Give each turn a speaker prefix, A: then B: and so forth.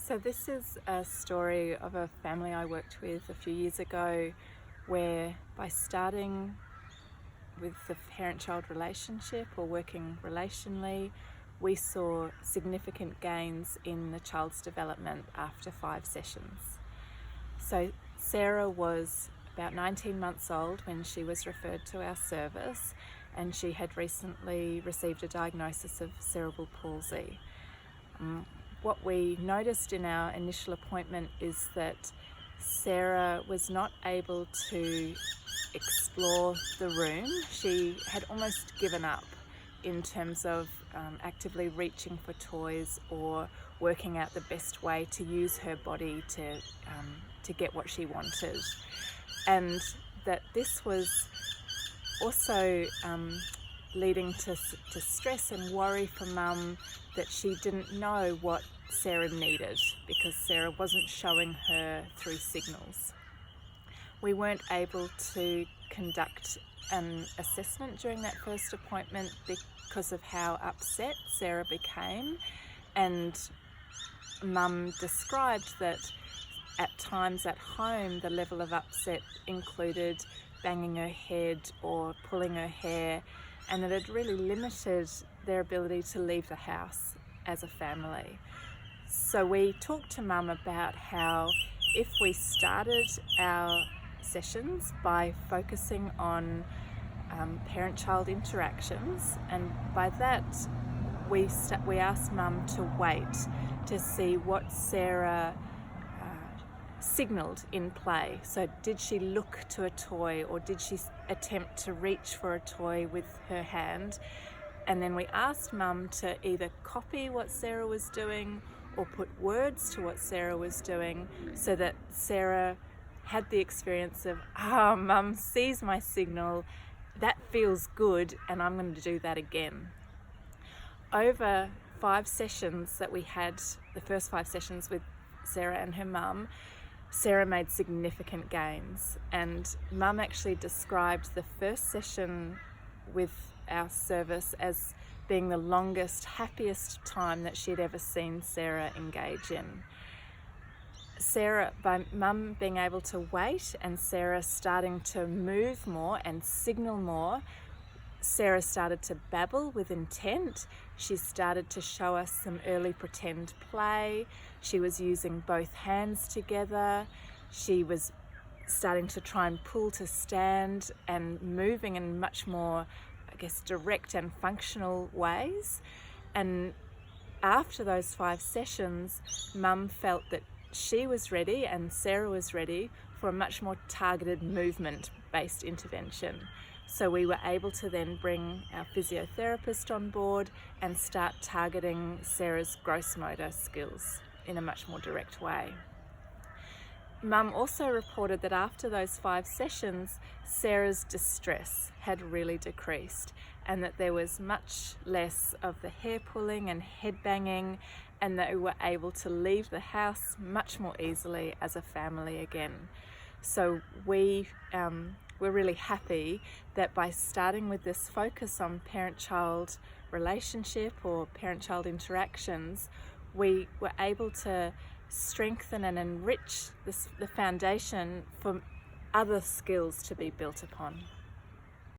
A: So this is a story of a family I worked with a few years ago where by starting with the parent-child relationship or working relationally, we saw significant gains in the child's development after 5 sessions. So Sarah was about 19 months old when she was referred to our service, and she had recently received a diagnosis of cerebral palsy. What we noticed in our initial appointment is that Sarah was not able to explore the room. She had almost given up in terms of actively reaching for toys or working out the best way to use her body to get what she wanted. And that this was also leading to stress and worry for Mum, that she didn't know what Sarah needed because Sarah wasn't showing her through signals. We weren't able to conduct an assessment during that first appointment because of how upset Sarah became, and Mum described that at times at home the level of upset included banging her head or pulling her hair, and that it really limited their ability to leave the house as a family. So we talked to Mum about how if we started our sessions by focusing on parent-child interactions, and by that we asked Mum to wait to see what Sarah signalled in play. So did she look to a toy, or did she attempt to reach for a toy with her hand? And then we asked Mum to either copy what Sarah was doing or put words to what Sarah was doing, so that Sarah had the experience of, Mum sees my signal, that feels good, and I'm going to do that again. Over 5 sessions that we had, the first 5 sessions with Sarah and her mum, Sarah made significant gains, and Mum actually described the first session with our service as being the longest, happiest time that she'd ever seen Sarah engage in. Sarah, by Mum being able to wait and Sarah starting to move more and signal more, Sarah started to babble with intent. She started to show us some early pretend play. She was using both hands together. She was starting to try and pull to stand and moving in much more, direct and functional ways. And after those 5 sessions, Mum felt that she was ready and Sarah was ready for a much more targeted movement-based intervention. So we were able to then bring our physiotherapist on board and start targeting Sarah's gross motor skills in a much more direct way. Mum also reported that after those 5 sessions, Sarah's distress had really decreased, and that there was much less of the hair pulling and head banging, and that we were able to leave the house much more easily as a family again. So we're really happy that by starting with this focus on parent-child relationship or parent-child interactions, we were able to strengthen and enrich the foundation for other skills to be built upon.